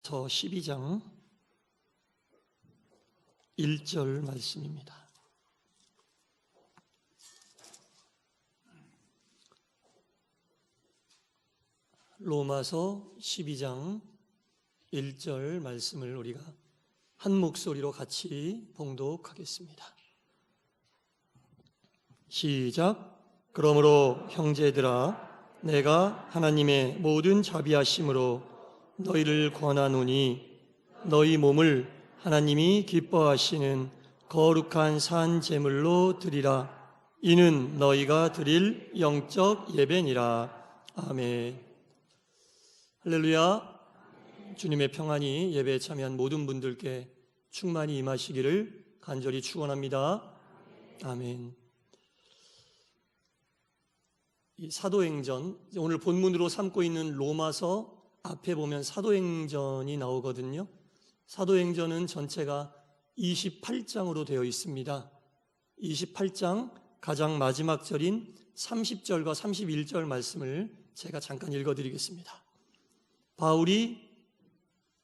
12장 1절 말씀입니다. 로마서 12장 1절 말씀을 우리가 한 목소리로 같이 봉독하겠습니다. 시작. 그러므로 형제들아, 내가 하나님의 모든 자비하심으로 너희를 권하노니 너희 몸을 하나님이 기뻐하시는 거룩한 산 제물로 드리라. 이는 너희가 드릴 영적 예배니라. 아멘. 할렐루야. 주님의 평안이 예배에 참여한 모든 분들께 충만히 임하시기를 간절히 축원합니다. 아멘. 이 사도행전, 오늘 본문으로 삼고 있는 로마서 앞에 보면 사도행전이 나오거든요. 사도행전은 전체가 28장으로 되어 있습니다. 28장 가장 마지막 절인 30절과 31절 말씀을 제가 잠깐 읽어드리겠습니다. 바울이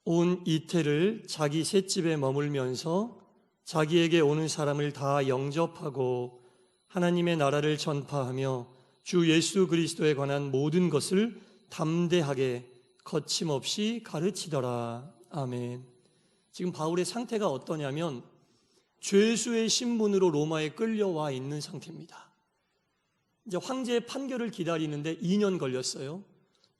온 이태를 자기 셋집에 머물면서 자기에게 오는 사람을 다 영접하고 하나님의 나라를 전파하며 주 예수 그리스도에 관한 모든 것을 담대하게 거침없이 가르치더라. 아멘. 지금 바울의 상태가 어떠냐면 죄수의 신분으로 로마에 끌려와 있는 상태입니다. 이제 황제의 판결을 기다리는데 2년 걸렸어요.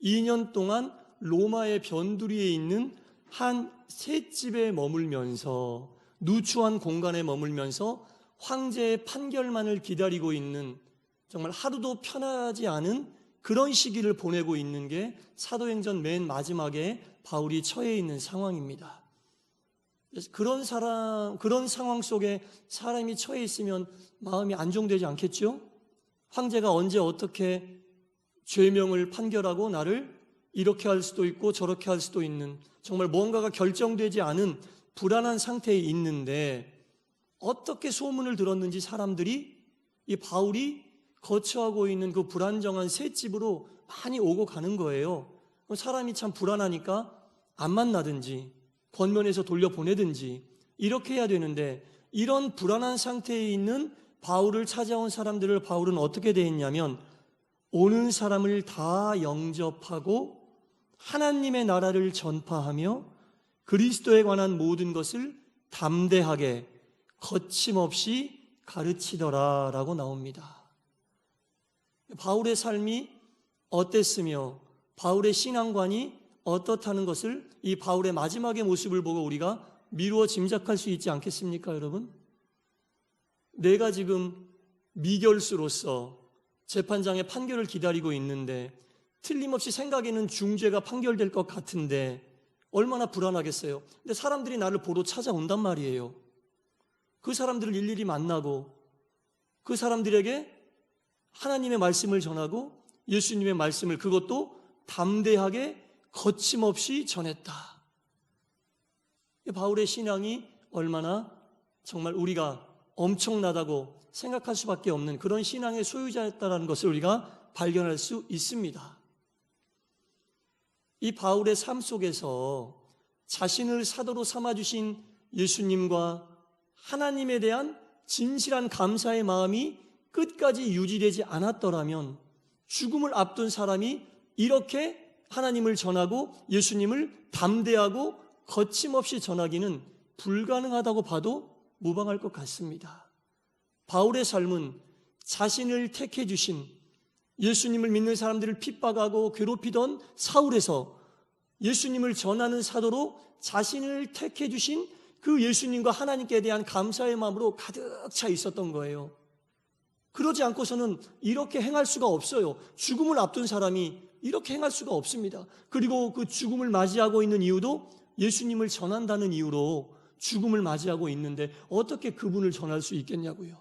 2년 동안 로마의 변두리에 있는 한 셋집에 머물면서, 누추한 공간에 머물면서 황제의 판결만을 기다리고 있는, 정말 하루도 편하지 않은 그런 시기를 보내고 있는 게 사도행전 맨 마지막에 바울이 처해 있는 상황입니다. 그런 상황 속에 사람이 처해 있으면 마음이 안정되지 않겠죠? 황제가 언제 어떻게 죄명을 판결하고 나를 이렇게 할 수도 있고 저렇게 할 수도 있는, 정말 뭔가가 결정되지 않은 불안한 상태에 있는데, 어떻게 소문을 들었는지 사람들이 이 바울이 거처하고 있는 그 불안정한 셋집으로 많이 오고 가는 거예요. 사람이 참 불안하니까 안 만나든지 권면해서 돌려보내든지 이렇게 해야 되는데, 이런 불안한 상태에 있는 바울을 찾아온 사람들을 바울은 어떻게 대했냐면, 오는 사람을 다 영접하고 하나님의 나라를 전파하며 그리스도에 관한 모든 것을 담대하게 거침없이 가르치더라 라고 나옵니다. 바울의 삶이 어땠으며 바울의 신앙관이 어떻다는 것을 이 바울의 마지막의 모습을 보고 우리가 미루어 짐작할 수 있지 않겠습니까, 여러분? 내가 지금 미결수로서 재판장의 판결을 기다리고 있는데 틀림없이 생각에는 중죄가 판결될 것 같은데 얼마나 불안하겠어요. 근데 사람들이 나를 보러 찾아온단 말이에요. 그 사람들을 일일이 만나고 그 사람들에게 하나님의 말씀을 전하고 예수님의 말씀을, 그것도 담대하게 거침없이 전했다. 바울의 신앙이 얼마나 정말 우리가 엄청나다고 생각할 수밖에 없는 그런 신앙의 소유자였다는 것을 우리가 발견할 수 있습니다. 이 바울의 삶 속에서 자신을 사도로 삼아주신 예수님과 하나님에 대한 진실한 감사의 마음이 끝까지 유지되지 않았더라면 죽음을 앞둔 사람이 이렇게 하나님을 전하고 예수님을 담대하고 거침없이 전하기는 불가능하다고 봐도 무방할 것 같습니다. 바울의 삶은 자신을 택해 주신, 예수님을 믿는 사람들을 핍박하고 괴롭히던 사울에서 예수님을 전하는 사도로 자신을 택해 주신 그 예수님과 하나님께 대한 감사의 마음으로 가득 차 있었던 거예요. 그러지 않고서는 이렇게 행할 수가 없어요. 죽음을 앞둔 사람이 이렇게 행할 수가 없습니다. 그리고 그 죽음을 맞이하고 있는 이유도 예수님을 전한다는 이유로 죽음을 맞이하고 있는데 어떻게 그분을 전할 수 있겠냐고요.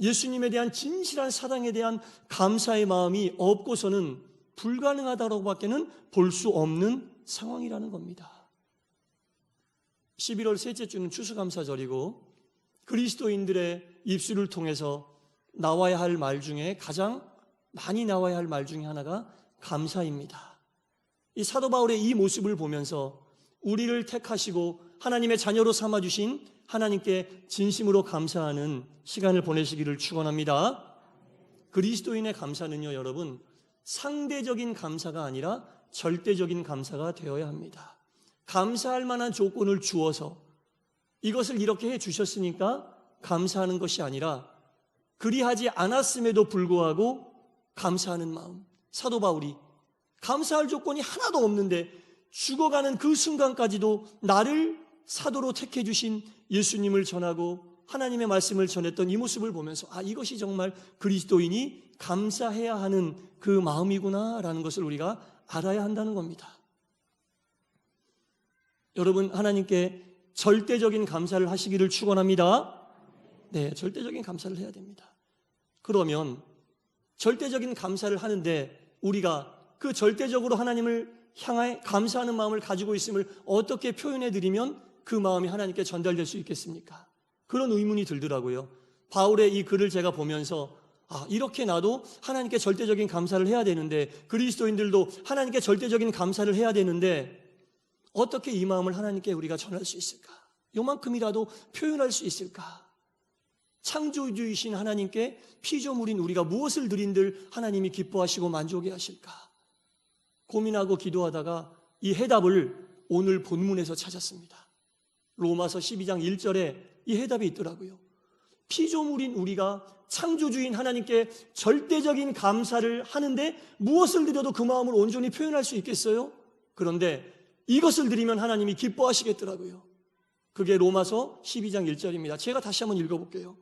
예수님에 대한 진실한 사랑에 대한 감사의 마음이 없고서는 불가능하다고밖에는 볼 수 없는 상황이라는 겁니다. 11월 셋째 주는 추수감사절이고 그리스도인들의 입술을 통해서 나와야 할 말 중에 가장 많이 나와야 할 말 중에 하나가 감사입니다. 이 사도 바울의 이 모습을 보면서 우리를 택하시고 하나님의 자녀로 삼아주신 하나님께 진심으로 감사하는 시간을 보내시기를 축원합니다. 그리스도인의 감사는요, 여러분, 상대적인 감사가 아니라 절대적인 감사가 되어야 합니다. 감사할 만한 조건을 주어서 이것을 이렇게 해 주셨으니까 감사하는 것이 아니라 그리하지 않았음에도 불구하고 감사하는 마음. 사도 바울이 감사할 조건이 하나도 없는데 죽어가는 그 순간까지도 나를 사도로 택해 주신 예수님을 전하고 하나님의 말씀을 전했던 이 모습을 보면서 이것이 정말 그리스도인이 감사해야 하는 그 마음이구나라는 것을 우리가 알아야 한다는 겁니다. 여러분, 하나님께 절대적인 감사를 하시기를 축원합니다. 네, 절대적인 감사를 해야 됩니다. 그러면 절대적인 감사를 하는데 우리가 그 절대적으로 하나님을 향해 감사하는 마음을 가지고 있음을 어떻게 표현해 드리면 그 마음이 하나님께 전달될 수 있겠습니까? 그런 의문이 들더라고요. 바울의 이 글을 제가 보면서 이렇게 나도 하나님께 절대적인 감사를 해야 되는데, 그리스도인들도 하나님께 절대적인 감사를 해야 되는데 어떻게 이 마음을 하나님께 우리가 전할 수 있을까? 요만큼이라도 표현할 수 있을까? 창조주이신 하나님께 피조물인 우리가 무엇을 드린들 하나님이 기뻐하시고 만족해 하실까? 고민하고 기도하다가 이 해답을 오늘 본문에서 찾았습니다. 로마서 12장 1절에 이 해답이 있더라고요. 피조물인 우리가 창조주인 하나님께 절대적인 감사를 하는데 무엇을 드려도 그 마음을 온전히 표현할 수 있겠어요? 그런데 이것을 드리면 하나님이 기뻐하시겠더라고요. 그게 로마서 12장 1절입니다. 제가 다시 한번 읽어볼게요.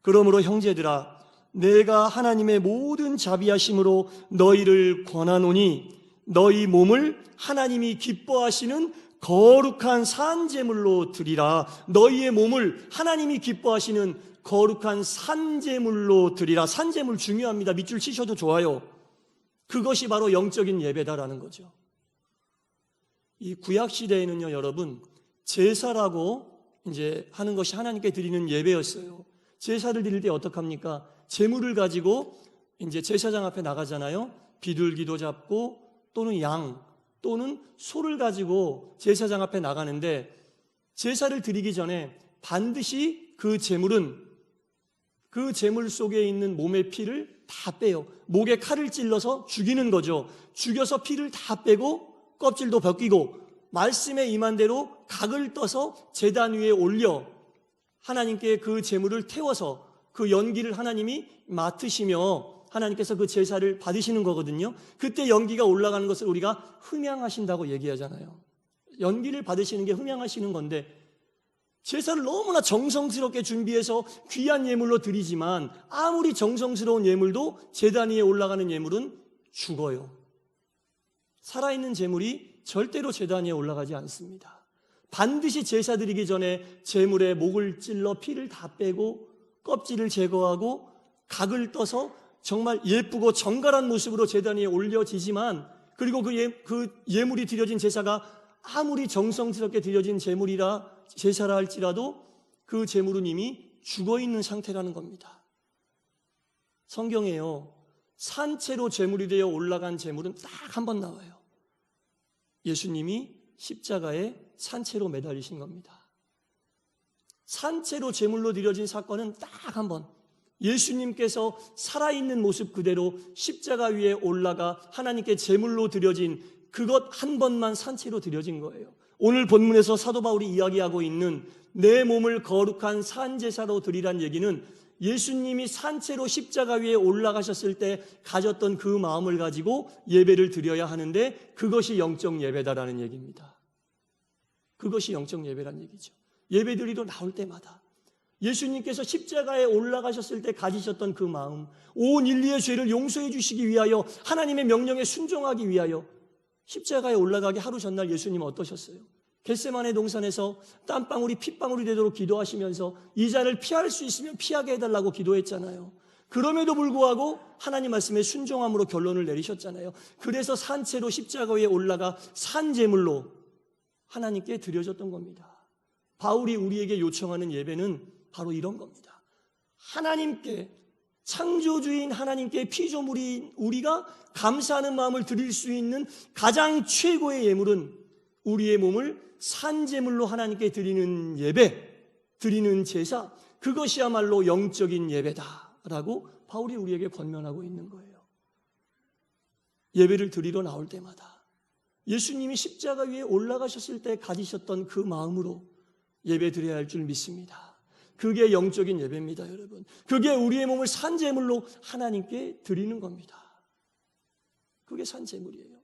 그러므로 형제들아, 내가 하나님의 모든 자비하심으로 너희를 권하노니 너희 몸을 하나님이 기뻐하시는 거룩한 산제물로 드리라. 너희의 몸을 하나님이 기뻐하시는 거룩한 산제물로 드리라. 산제물 중요합니다. 밑줄 치셔도 좋아요. 그것이 바로 영적인 예배다라는 거죠. 이 구약 시대에는요, 여러분, 제사라고 이제 하는 것이 하나님께 드리는 예배였어요. 제사를 드릴 때 어떡합니까? 제물을 가지고 이제 제사장 앞에 나가잖아요. 비둘기도 잡고 또는 양 또는 소를 가지고 제사장 앞에 나가는데, 제사를 드리기 전에 반드시 그 제물은 그 제물 속에 있는 몸의 피를 다 빼요. 목에 칼을 찔러서 죽이는 거죠. 죽여서 피를 다 빼고 껍질도 벗기고 말씀에 임한 대로 각을 떠서 제단 위에 올려 하나님께 그 제물을 태워서 그 연기를 하나님이 맡으시며 하나님께서 그 제사를 받으시는 거거든요. 그때 연기가 올라가는 것을 우리가 흠양하신다고 얘기하잖아요. 연기를 받으시는 게 흠양하시는 건데, 제사를 너무나 정성스럽게 준비해서 귀한 예물로 드리지만 아무리 정성스러운 예물도 제단 위에 올라가는 예물은 죽어요. 살아있는 제물이 절대로 제단 위에 올라가지 않습니다. 반드시 제사 드리기 전에 제물의 목을 찔러 피를 다 빼고 껍질을 제거하고 각을 떠서 정말 예쁘고 정갈한 모습으로 제단 위에 올려지지만, 그리고 그 예물이 드려진 제사가 아무리 정성스럽게 드려진 제사라 할지라도 그 제물은 이미 죽어있는 상태라는 겁니다. 성경에요, 산채로 제물이 되어 올라간 제물은 딱 한 번 나와요. 예수님이 십자가에 산채로 매달리신 겁니다. 산채로 제물로 드려진 사건은 딱 한 번, 예수님께서 살아있는 모습 그대로 십자가 위에 올라가 하나님께 제물로 드려진 그것 한 번만 산채로 드려진 거예요. 오늘 본문에서 사도 바울이 이야기하고 있는 내 몸을 거룩한 산제사로 드리란 얘기는 예수님이 산채로 십자가 위에 올라가셨을 때 가졌던 그 마음을 가지고 예배를 드려야 하는데, 그것이 영적 예배다라는 얘기입니다. 그것이 영적 예배란 얘기죠. 예배드리러 나올 때마다 예수님께서 십자가에 올라가셨을 때 가지셨던 그 마음, 온 인류의 죄를 용서해 주시기 위하여 하나님의 명령에 순종하기 위하여 십자가에 올라가기 하루 전날 예수님은 어떠셨어요? 겟세마네 동산에서 땀방울이 핏방울이 되도록 기도하시면서 이 잔을 피할 수 있으면 피하게 해달라고 기도했잖아요. 그럼에도 불구하고 하나님 말씀에 순종함으로 결론을 내리셨잖아요. 그래서 산채로 십자가 위에 올라가 산제물로 하나님께 드려졌던 겁니다. 바울이 우리에게 요청하는 예배는 바로 이런 겁니다. 하나님께 창조주인 하나님께 피조물인 우리가 감사하는 마음을 드릴 수 있는 가장 최고의 예물은 우리의 몸을 산제물로 하나님께 드리는 예배, 드리는 제사, 그것이야말로 영적인 예배다라고 바울이 우리에게 권면하고 있는 거예요. 예배를 드리러 나올 때마다 예수님이 십자가 위에 올라가셨을 때 가지셨던 그 마음으로 예배 드려야 할 줄 믿습니다. 그게 영적인 예배입니다, 여러분. 그게 우리의 몸을 산제물로 하나님께 드리는 겁니다. 그게 산제물이에요.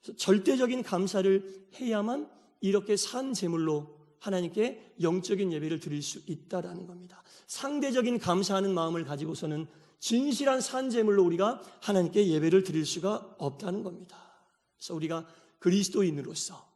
그래서 절대적인 감사를 해야만 이렇게 산제물로 하나님께 영적인 예배를 드릴 수 있다라는 겁니다. 상대적인 감사하는 마음을 가지고서는 진실한 산제물로 우리가 하나님께 예배를 드릴 수가 없다는 겁니다. 그래서 우리가 그리스도인으로서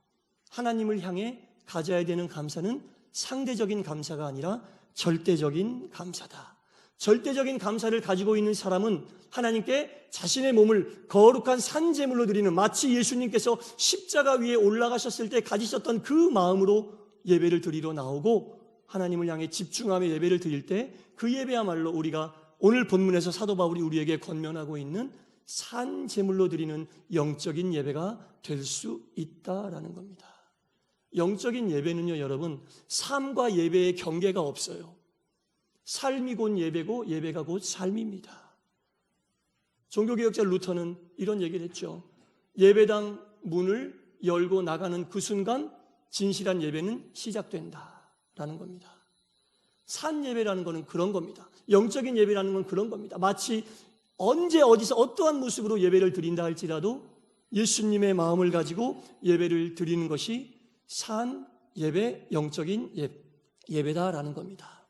하나님을 향해 가져야 되는 감사는 상대적인 감사가 아니라 절대적인 감사다. 절대적인 감사를 가지고 있는 사람은 하나님께 자신의 몸을 거룩한 산제물로 드리는, 마치 예수님께서 십자가 위에 올라가셨을 때 가지셨던 그 마음으로 예배를 드리러 나오고 하나님을 향해 집중하며 예배를 드릴 때 그 예배야말로 우리가 오늘 본문에서 사도 바울이 우리에게 권면하고 있는 산제물로 드리는 영적인 예배가 될 수 있다라는 겁니다. 영적인 예배는요, 여러분, 삶과 예배의 경계가 없어요. 삶이 곧 예배고 예배가 곧 삶입니다. 종교개혁자 루터는 이런 얘기를 했죠. 예배당 문을 열고 나가는 그 순간 진실한 예배는 시작된다라는 겁니다. 산 예배라는 것은 그런 겁니다. 영적인 예배라는 건 그런 겁니다. 마치 언제 어디서 어떠한 모습으로 예배를 드린다 할지라도 예수님의 마음을 가지고 예배를 드리는 것이 산 예배, 영적인 예배다라는 겁니다.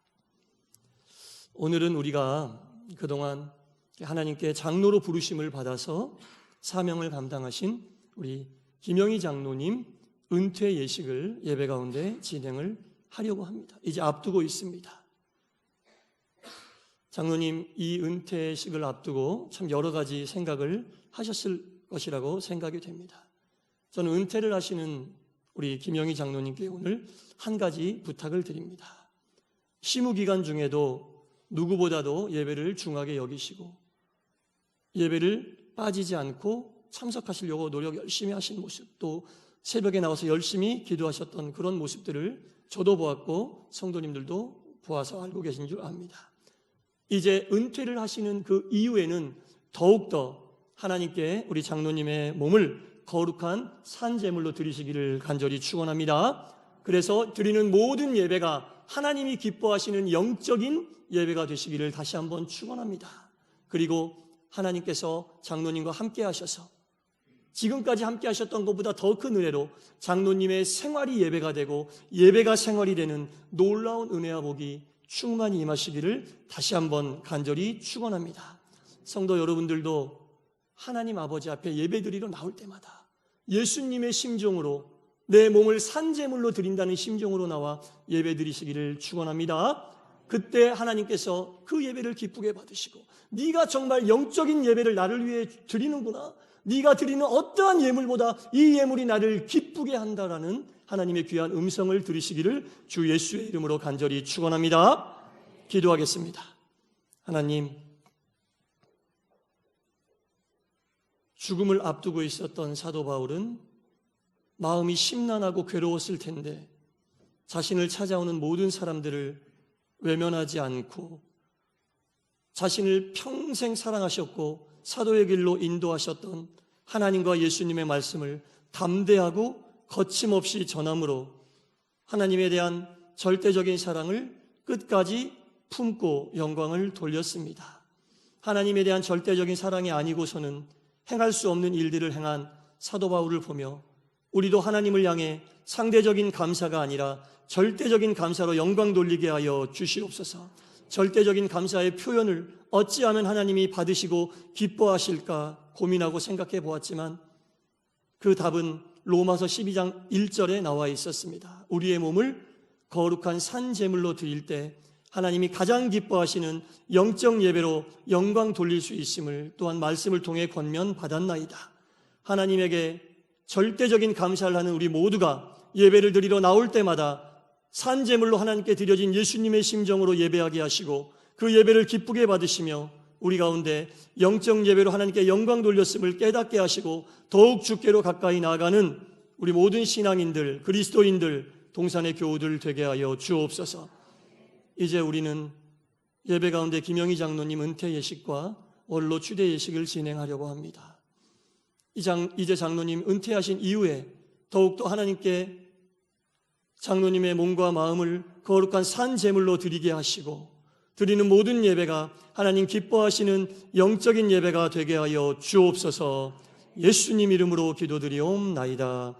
오늘은 우리가 그동안 하나님께 장로로 부르심을 받아서 사명을 감당하신 우리 김영희 장로님 은퇴 예식을 예배 가운데 진행을 하려고 합니다. 이제 앞두고 있습니다. 장로님 이 은퇴식을 앞두고 참 여러 가지 생각을 하셨을 것이라고 생각이 됩니다. 저는 은퇴를 하시는 우리 김영희 장로님께 오늘 한 가지 부탁을 드립니다. 시무 기간 중에도 누구보다도 예배를 중하게 여기시고 예배를 빠지지 않고 참석하시려고 노력 열심히 하신 모습, 또 새벽에 나와서 열심히 기도하셨던 그런 모습들을 저도 보았고 성도님들도 보아서 알고 계신 줄 압니다. 이제 은퇴를 하시는 그 이후에는 더욱더 하나님께 우리 장로님의 몸을 거룩한 산제물로 드리시기를 간절히 축원합니다. 그래서 드리는 모든 예배가 하나님이 기뻐하시는 영적인 예배가 되시기를 다시 한번 축원합니다. 그리고 하나님께서 장로님과 함께 하셔서 지금까지 함께 하셨던 것보다 더 큰 은혜로 장로님의 생활이 예배가 되고 예배가 생활이 되는 놀라운 은혜와 복이 충만히 임하시기를 다시 한번 간절히 축원합니다. 성도 여러분들도 하나님 아버지 앞에 예배드리러 나올 때마다 예수님의 심정으로 내 몸을 산제물로 드린다는 심정으로 나와 예배드리시기를 축원합니다. 그때 하나님께서 그 예배를 기쁘게 받으시고 네가 정말 영적인 예배를 나를 위해 드리는구나, 네가 드리는 어떠한 예물보다 이 예물이 나를 기쁘게 한다라는 하나님의 귀한 음성을 들으시기를 주 예수의 이름으로 간절히 축원합니다. 기도하겠습니다. 하나님, 죽음을 앞두고 있었던 사도 바울은 마음이 심란하고 괴로웠을 텐데 자신을 찾아오는 모든 사람들을 외면하지 않고 자신을 평생 사랑하셨고 사도의 길로 인도하셨던 하나님과 예수님의 말씀을 담대하고 거침없이 전함으로 하나님에 대한 절대적인 사랑을 끝까지 품고 영광을 돌렸습니다. 하나님에 대한 절대적인 사랑이 아니고서는 행할 수 없는 일들을 행한 사도 바울을 보며 우리도 하나님을 향해 상대적인 감사가 아니라 절대적인 감사로 영광 돌리게 하여 주시옵소서. 절대적인 감사의 표현을 어찌하면 하나님이 받으시고 기뻐하실까 고민하고 생각해 보았지만 그 답은 로마서 12장 1절에 나와 있었습니다. 우리의 몸을 거룩한 산제물로 드릴 때 하나님이 가장 기뻐하시는 영적 예배로 영광 돌릴 수 있음을 또한 말씀을 통해 권면받았나이다. 하나님에게 절대적인 감사를 하는 우리 모두가 예배를 드리러 나올 때마다 산제물로 하나님께 드려진 예수님의 심정으로 예배하게 하시고 그 예배를 기쁘게 받으시며 우리 가운데 영적 예배로 하나님께 영광 돌렸음을 깨닫게 하시고 더욱 주께로 가까이 나아가는 우리 모든 신앙인들, 그리스도인들, 동산의 교우들 되게 하여 주옵소서. 이제 우리는 예배 가운데 김영희 장로님 은퇴 예식과 원로 추대 예식을 진행하려고 합니다. 이제 장로님 은퇴하신 이후에 더욱더 하나님께 장로님의 몸과 마음을 거룩한 산 제물로 드리게 하시고 드리는 모든 예배가 하나님 기뻐하시는 영적인 예배가 되게 하여 주옵소서. 예수님 이름으로 기도드리옵나이다.